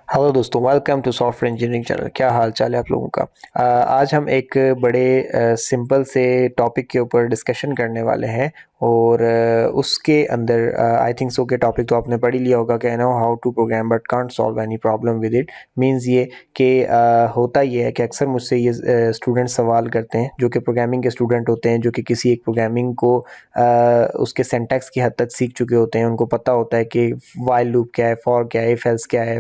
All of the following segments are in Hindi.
हेलो दोस्तों, welcome to software engineering channel. क्या हाल चाल है आप लोगों का। आज हम एक बड़े सिंपल से टॉपिक के ऊपर डिस्कशन करने वाले हैं और उसके अंदर आई थिंक सो के टॉपिक तो आपने पढ़ ही लिया होगा कि I know how to program but can't solve any problem with it. Means ये कि होता ये है कि अक्सर मुझसे ये स्टूडेंट सवाल करते हैं जो कि प्रोग्रामिंग के स्टूडेंट होते हैं, जो कि किसी एक प्रोग्रामिंग को उसके सिंटैक्स की हद तक सीख चुके होते हैं। उनको पता होता है कि व्हाइल लूप क्या है, फॉर क्या है, इफ एल्स क्या है,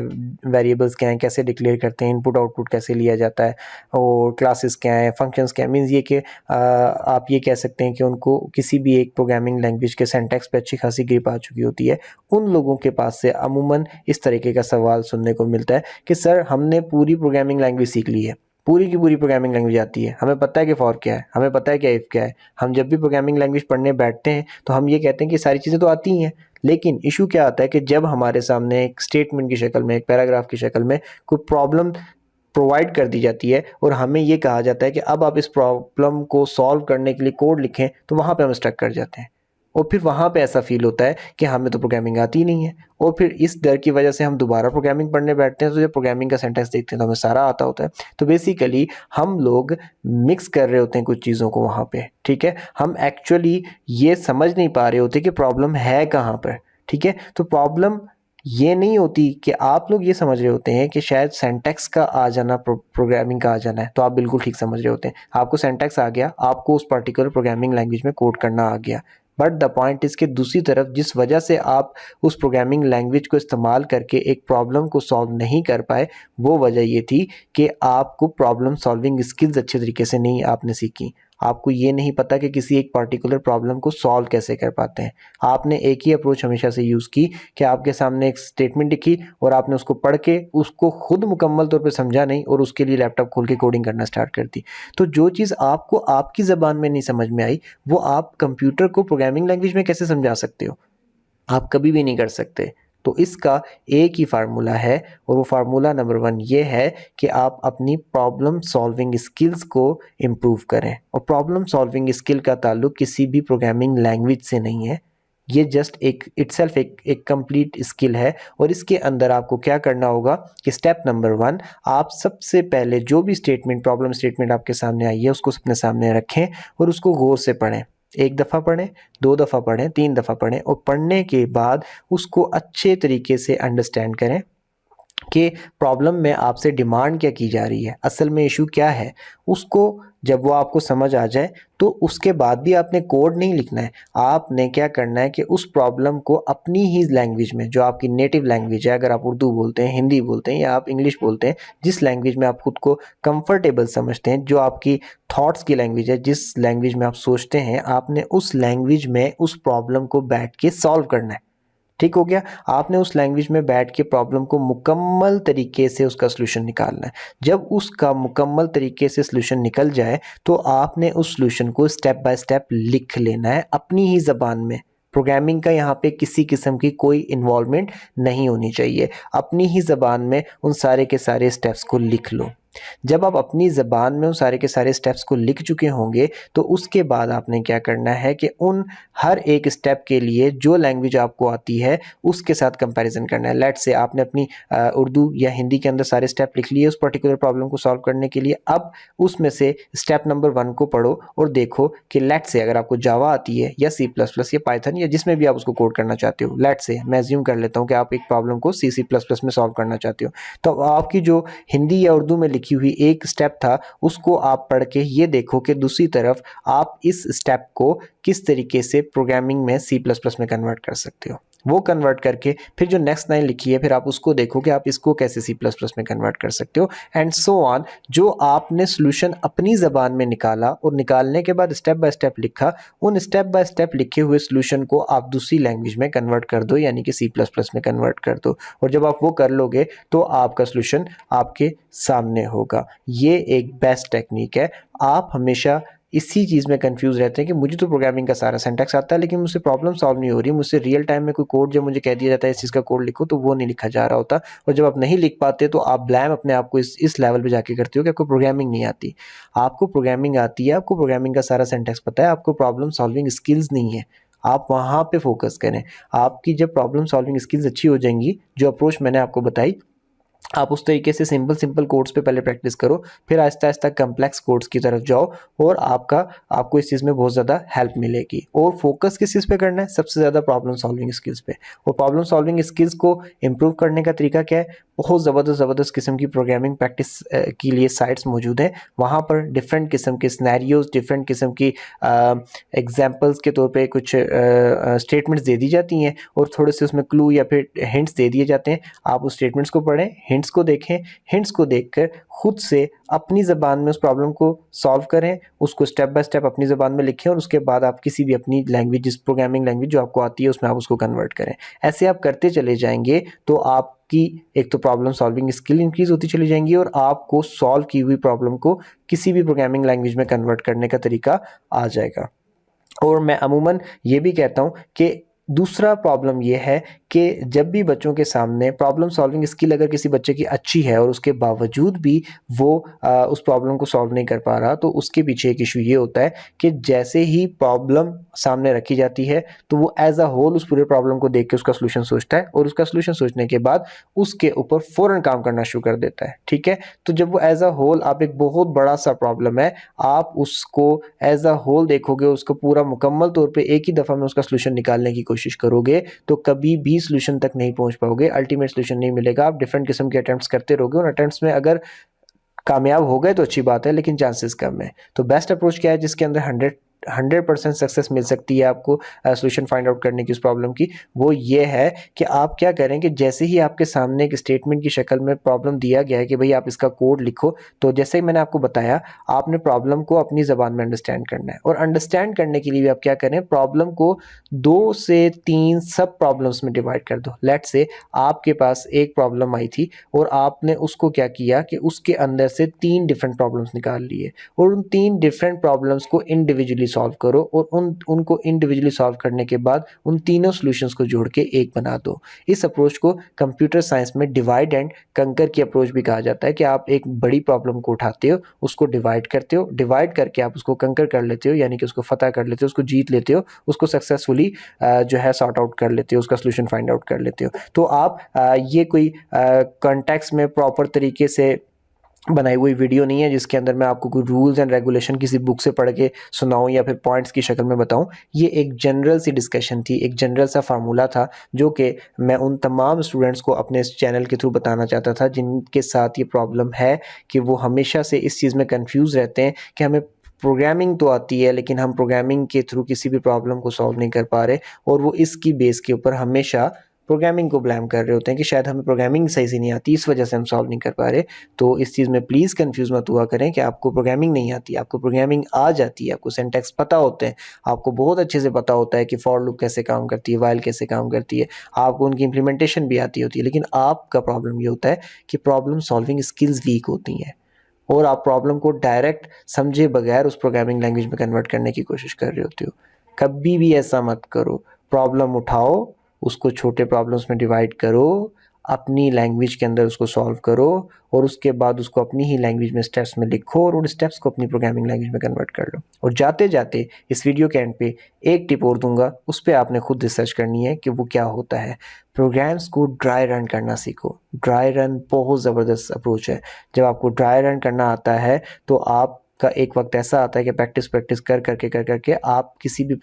वेरिएबल्स क्या हैं, कैसे डिक्लेयर करते हैं, इनपुट आउटपुट कैसे लिया जाता है और क्लासेस क्या हैं, फंक्शंस क्या हैं। मींस ये कि आप ये कह सकते हैं कि उनको किसी भी एक प्रोग्रामिंग लैंग्वेज के सिंटैक्स पे अच्छी खासी ग्रिप आ चुकी होती है। उन लोगों के पास से अमूमन इस तरीके का सवाल सुनने को मिलता है कि सर हमने पूरी प्रोग्रामिंग लैंग्वेज सीख ली है, पूरी की पूरी प्रोग्रामिंग लैंग्वेज आती है, हमें पता है कि फॉर क्या है, हमें पता है कि इफ क्या है। हम जब भी प्रोग्रामिंग लैंग्वेज पढ़ने बैठते हैं तो हम ये कहते हैं कि सारी चीज़ें तो आती ही हैं। लेकिन इशू क्या आता है कि जब हमारे सामने एक स्टेटमेंट की शक्ल में, एक पैराग्राफ की शक्ल में कोई प्रॉब्लम प्रोवाइड कर दी जाती है और हमें ये कहा जाता है कि अब आप इस प्रॉब्लम को सॉल्व करने के लिए कोड लिखें, तो वहाँ पे हम स्टक कर जाते हैं। और फिर वहाँ पे ऐसा फील होता है कि हमें तो प्रोग्रामिंग आती ही नहीं है। और फिर इस डर की वजह से हम दोबारा प्रोग्रामिंग पढ़ने बैठते हैं, तो जब प्रोग्रामिंग का सेंटेंस देखते हैं तो हमें सारा आता होता है। तो बेसिकली हम लोग मिक्स कर रहे होते हैं कुछ चीज़ों को वहाँ पे, ठीक है। हम एक्चुअली ये समझ नहीं पा रहे होते कि प्रॉब्लम है कहाँ पर, ठीक है। तो प्रॉब्लम ये नहीं होती कि आप लोग ये समझ रहे होते हैं कि शायद सिंटैक्स का आ जाना, प्रोग्रामिंग का आ जाना है, तो आप बिल्कुल ठीक समझ रहे होते हैं। आपको सिंटैक्स आ गया, आपको उस पर्टिकुलर प्रोग्रामिंग लैंग्वेज में कोड करना आ गया। बट द पॉइंट इज़ कि दूसरी तरफ जिस वजह से आप उस प्रोग्रामिंग लैंग्वेज को इस्तेमाल करके एक प्रॉब्लम को सॉल्व नहीं कर पाए, वो वजह ये थी कि आपको प्रॉब्लम सॉल्विंग स्किल्स अच्छे तरीके से नहीं आपने सीखी। आपको ये नहीं पता कि किसी एक पर्टिकुलर प्रॉब्लम को सॉल्व कैसे कर पाते हैं। आपने एक ही अप्रोच हमेशा से यूज़ की कि आपके सामने एक स्टेटमेंट लिखी और आपने उसको पढ़ के उसको खुद मुकम्मल तौर पे समझा नहीं और उसके लिए लैपटॉप खोल के कोडिंग करना स्टार्ट कर दी। तो जो चीज़ आपको आपकी ज़बान में नहीं समझ में आई, वो आप कंप्यूटर को प्रोग्रामिंग लैंग्वेज में कैसे समझा सकते हो? आप कभी भी नहीं कर सकते। तो इसका एक ही फार्मूला है और वो फार्मूला नंबर 1 ये है कि आप अपनी प्रॉब्लम सॉल्विंग स्किल्स को इम्प्रूव करें। और प्रॉब्लम सॉल्विंग स्किल का ताल्लुक किसी भी प्रोग्रामिंग लैंग्वेज से नहीं है। ये जस्ट एक इटसेल्फ एक कंप्लीट स्किल है। और इसके अंदर आपको क्या करना होगा कि स्टेप नंबर 1, आप सबसे पहले जो भी स्टेटमेंट, प्रॉब्लम स्टेटमेंट आपके सामने आई है, उसको अपने सामने रखें और उसको गौर से पढ़ें। एक दफ़ा पढ़ें, 2 दफ़ा पढ़ें, 3 दफ़ा पढ़ें और पढ़ने के बाद उसको अच्छे तरीके से अंडरस्टैंड करें कि प्रॉब्लम में आपसे डिमांड क्या की जा रही है, असल में इशू क्या है। उसको जब वो आपको समझ आ जाए तो उसके बाद भी आपने कोड नहीं लिखना है। आपने क्या करना है कि उस प्रॉब्लम को अपनी ही लैंग्वेज में, जो आपकी नेटिव लैंग्वेज है, अगर आप उर्दू बोलते हैं, हिंदी बोलते हैं या आप इंग्लिश बोलते हैं, जिस लैंग्वेज में आप खुद को कंफर्टेबल समझते हैं, जो आपकी थॉट्स की लैंग्वेज है, जिस लैंग्वेज में आप सोचते हैं, आपने उस लैंग्वेज में उस प्रॉब्लम को बैठ के सॉल्व करना है। ठीक हो गया। आपने उस लैंग्वेज में बैठ के प्रॉब्लम को मुकम्मल तरीके से उसका सॉल्यूशन निकालना है। जब उसका मुकम्मल तरीके से सॉल्यूशन निकल जाए तो आपने उस सॉल्यूशन को स्टेप बाय स्टेप लिख लेना है अपनी ही ज़बान में। प्रोग्रामिंग का यहाँ पे किसी किस्म की कोई इन्वॉल्वमेंट नहीं होनी चाहिए। अपनी ही ज़बान में उन सारे के सारे स्टेप्स को लिख लो। जब आप अपनी ज़बान में उन सारे के सारे स्टेप्स को लिख चुके होंगे तो उसके बाद आपने क्या करना है कि उन हर एक स्टेप के लिए जो लैंग्वेज आपको आती है उसके साथ कंपैरिजन करना है। लेट्स से आपने अपनी उर्दू या हिंदी के अंदर सारे स्टेप लिख लिए उस पर्टिकुलर प्रॉब्लम को सॉल्व करने के लिए। अब उसमें से स्टेप नंबर 1 को पढ़ो और देखो कि लेट्स से अगर आपको जावा आती है या सी प्लस प्लस या पाइथन या जिसमें भी आप उसको कोड करना चाहते हो, लेट्स से मैं अज्यूम कर लेता हूँ कि आप एक प्रॉब्लम को सी प्लस प्लस में सॉल्व करना चाहते हो, तो आपकी जो हिंदी या उर्दू में लिखी हुई एक स्टेप था उसको आप पढ़ के ये देखो कि दूसरी तरफ आप इस स्टेप को किस तरीके से प्रोग्रामिंग में सी प्लस प्लस में कन्वर्ट कर सकते हो। वो कन्वर्ट करके फिर जो नेक्स्ट लाइन लिखी है फिर आप उसको देखो कि आप इसको कैसे सी प्लस प्लस में कन्वर्ट कर सकते हो एंड सो ऑन। जो आपने सोल्यूशन अपनी ज़बान में निकाला और निकालने के बाद स्टेप बाय स्टेप लिखा, उन स्टेप बाय स्टेप लिखे हुए सोल्यूशन को आप दूसरी लैंग्वेज में कन्वर्ट कर दो, यानी कि सी प्लस प्लस में कन्वर्ट कर दो। और जब आप वो कर लोगे तो आपका सोल्यूशन आपके सामने होगा। ये एक बेस्ट टेक्निक है। आप हमेशा इसी चीज़ में कंफ्यूज रहते हैं कि मुझे तो प्रोग्रामिंग का सारा सिंटैक्स आता है लेकिन मुझसे प्रॉब्लम सॉल्व नहीं हो रही, मुझसे रियल टाइम में कोई कोड जब मुझे कह दिया जाता है इस चीज़ का कोड लिखो तो वो नहीं लिखा जा रहा होता। और जब आप नहीं लिख पाते तो आप ब्लेम अपने आप को इस लेवल पे जाके करते हो कि आपको प्रोग्रामिंग नहीं आती। आपको प्रोग्रामिंग आती है, आपको प्रोग्रामिंग का सारा सिंटैक्स पता है, आपको प्रॉब्लम सॉल्विंग स्किल्स नहीं है। आप वहाँ पे फोकस करें। आपकी जब प्रॉब्लम सॉल्विंग स्किल्स अच्छी हो जाएंगी, जो अप्रोच मैंने आपको बताई, आप उस तरीके से सिंपल कोड्स पे पहले प्रैक्टिस करो, फिर आहिस्ता आहिस्ता कम्प्लेक्स कोड्स की तरफ जाओ और आपको इस चीज़ में बहुत ज़्यादा हेल्प मिलेगी। और फोकस किस चीज़ पे करना है? सबसे ज़्यादा प्रॉब्लम सॉल्विंग स्किल्स पे। और प्रॉब्लम सॉल्विंग स्किल्स को इम्प्रूव करने का तरीका क्या है? बहुत ज़बरदस्त किस्म की प्रोग्रामिंग प्रैक्टिस के लिए साइट्स मौजूद हैं। वहाँ पर डिफरेंट किस्म के सिनेरियोज, डिफरेंट किस्म की एग्जाम्पल्स के तौर पे कुछ स्टेटमेंट्स दे दी जाती हैं और थोड़े से उसमें क्लू या फिर हिंट्स दे दिए जाते हैं। आप उस स्टेटमेंट्स को पढ़ें, हिंट्स को देखें, हिंट्स को देखकर खुद से अपनी ज़बान में उस प्रॉब्लम को सॉल्व करें, उसको स्टेप बाय स्टेप अपनी ज़बान में लिखें और उसके बाद आप किसी भी अपनी लैंग्वेज, जिस प्रोग्रामिंग लैंग्वेज जो आपको आती है उसमें आप उसको कन्वर्ट करें। ऐसे आप करते चले जाएंगे तो आपकी एक तो प्रॉब्लम सॉल्विंग स्किल इंक्रीज होती चली जाएंगी और आपको सॉल्व की हुई प्रॉब्लम को किसी भी प्रोग्रामिंग लैंग्वेज में कन्वर्ट करने का तरीका आ जाएगा। और मैं अमूमन ये भी कहता हूँ कि दूसरा प्रॉब्लम ये है कि जब भी बच्चों के सामने प्रॉब्लम सॉल्विंग स्किल अगर किसी बच्चे की अच्छी है और उसके बावजूद भी वो उस प्रॉब्लम को सॉल्व नहीं कर पा रहा, तो उसके पीछे एक इशू ये होता है कि जैसे ही प्रॉब्लम सामने रखी जाती है तो वो एज अ होल उस पूरे प्रॉब्लम को देख के उसका सोल्यूशन सोचता है और उसका सोल्यूशन सोचने के बाद उसके ऊपर फ़ौरन काम करना शुरू कर देता है। ठीक है, तो जब वो एज अ होल, आप एक बहुत बड़ा सा प्रॉब्लम है, आप उसको एज अ होल देखोगे, उसको पूरा मुकम्मल तौर पे एक ही दफ़ा में उसका सोल्यूशन निकालने की कोशिश करोगे तो कभी भी सोल्यूशन तक नहीं पहुंच पाओगे, अल्टीमेट सोल्यूशन नहीं मिलेगा। आप डिफरेंट किस्म के अटेम्प्ट्स करते रहोगे और अटेम्प्ट्स में अगर कामयाब हो गए तो अच्छी बात है, लेकिन चांसेस कम है। तो बेस्ट अप्रोच क्या है जिसके अंदर 100% सक्सेस मिल सकती है आपको सोल्यूशन फाइंड आउट करने की उस प्रॉब्लम की? वो ये है कि आप क्या करें कि जैसे ही आपके सामने एक स्टेटमेंट की शक्ल में प्रॉब्लम दिया गया है कि भाई आप इसका कोड लिखो, तो जैसे ही मैंने आपको बताया, आपने प्रॉब्लम को अपनी ज़बान में अंडरस्टैंड करना है और अंडरस्टैंड करने के लिए भी आप क्या करें, प्रॉब्लम को 2 से 3 सब प्रॉब्लम्स में डिवाइड कर दो। लेट्स से आपके पास एक प्रॉब्लम आई थी और आपने उसको क्या किया कि उसके अंदर से 3 डिफरेंट प्रॉब्लम्स निकाल लिए और उन 3 डिफरेंट प्रॉब्लम्स को इंडिविजुअली सॉल्व करो और उनको इंडिविजुअली सॉल्व करने के बाद उन तीनों सॉल्यूशंस को जोड़ के एक बना दो। इस अप्रोच को कंप्यूटर साइंस में डिवाइड एंड कंकर की अप्रोच भी कहा जाता है कि आप एक बड़ी प्रॉब्लम को उठाते हो, उसको डिवाइड करते हो, डिवाइड करके आप उसको कंकर कर लेते हो, यानी कि उसको फतह कर लेते हो, उसको जीत लेते हो, उसको सक्सेसफुली जो है सॉर्ट आउट कर लेते हो, उसका सोल्यूशन फाइंड आउट कर लेते हो। तो आप ये कोई कॉन्टेक्स्ट में प्रॉपर तरीके से बनाई हुई वीडियो नहीं है जिसके अंदर मैं आपको कोई रूल्स एंड रेगुलेशन किसी बुक से पढ़ के सुनाऊं या फिर पॉइंट्स की शक्ल में बताऊं। ये एक जनरल सी डिस्कशन थी, एक जनरल सा फार्मूला था जो कि मैं उन तमाम स्टूडेंट्स को अपने इस चैनल के थ्रू बताना चाहता था जिनके साथ ये प्रॉब्लम है कि वो हमेशा से इस चीज़ में कंफ्यूज रहते हैं कि हमें प्रोग्रामिंग तो आती है लेकिन हम प्रोग्रामिंग के थ्रू किसी भी प्रॉब्लम को सॉल्व नहीं कर पा रहे और वो इसकी बेस के ऊपर हमेशा प्रोग्रामिंग को ब्लेम कर रहे होते हैं कि शायद हमें प्रोग्रामिंग सही से नहीं आती, इस वजह से हम सॉल्व नहीं कर पा रहे। तो इस चीज़ में प्लीज़ कंफ्यूज मत हुआ करें कि आपको प्रोग्रामिंग नहीं आती, आपको प्रोग्रामिंग आ जाती है, आपको सिंटैक्स पता होते हैं, आपको बहुत अच्छे से पता होता है कि फॉर लूप कैसे काम करती है, व्हाइल कैसे काम करती है, आपको उनकी इंप्लीमेंटेशन भी आती होती है, लेकिन आपका प्रॉब्लम ये होता है कि प्रॉब्लम सॉल्विंग स्किल्स वीक होती हैं और आप प्रॉब्लम को डायरेक्ट समझे बगैर उस प्रोग्रामिंग लैंग्वेज में कन्वर्ट करने की कोशिश कर रहे होते हो। कभी भी ऐसा मत करो, प्रॉब्लम उठाओ, उसको छोटे प्रॉब्लम्स में डिवाइड करो, अपनी लैंग्वेज के अंदर उसको सॉल्व करो और उसके बाद उसको अपनी ही लैंग्वेज में स्टेप्स में लिखो और उन स्टेप्स को अपनी प्रोग्रामिंग लैंग्वेज में कन्वर्ट कर लो। और जाते जाते इस वीडियो के एंड पे एक टिप और दूंगा, उस पर आपने खुद रिसर्च करनी है कि वो क्या होता है। प्रोग्राम्स को ड्राई रन करना सीखो। ड्राई रन बहुत ज़बरदस्त अप्रोच है। जब आपको ड्राई रन करना आता है तो आप का एक वक्त ऐसा आता है कि प्रैक्टिस कर करके आप किसी भी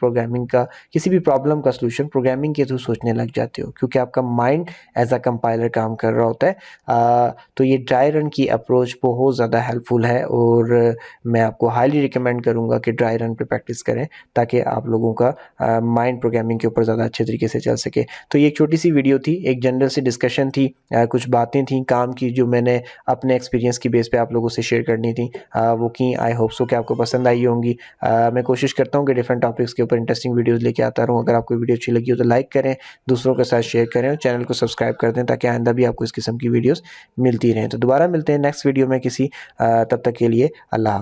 प्रॉब्लम का सलूशन प्रोग्रामिंग के थ्रू सोचने लग जाते हो क्योंकि आपका माइंड एज अ कंपाइलर काम कर रहा होता है। तो ये ड्राई रन की अप्रोच बहुत ज़्यादा हेल्पफुल है और मैं आपको हाईली रिकमेंड करूँगा कि ड्राई रन पे प्रैक्टिस करें ताकि आप लोगों का माइंड प्रोग्रामिंग के ऊपर ज़्यादा अच्छे तरीके से चल सके। तो ये एक छोटी सी वीडियो थी, एक जनरल सी डिस्कशन थी, कुछ बातें थी काम की जो मैंने अपने एक्सपीरियंस की बेस पे आप लोगों से शेयर करनी थी, वो की। आई होप सो कि आपको पसंद आई होंगी। मैं कोशिश करता हूँ कि डिफरेंट टॉपिक्स के ऊपर इंटरेस्टिंग वीडियोस लेके आता रहूँ। अगर आपको वीडियो अच्छी लगी हो तो लाइक करें, दूसरों के साथ शेयर करें और चैनल को सब्सक्राइब कर दें ताकि आइंदा भी आपको इस किस्म की वीडियोस मिलती रहें। तो दोबारा मिलते हैं नेक्स्ट वीडियो में किसी तब तक के लिए अल्लाह।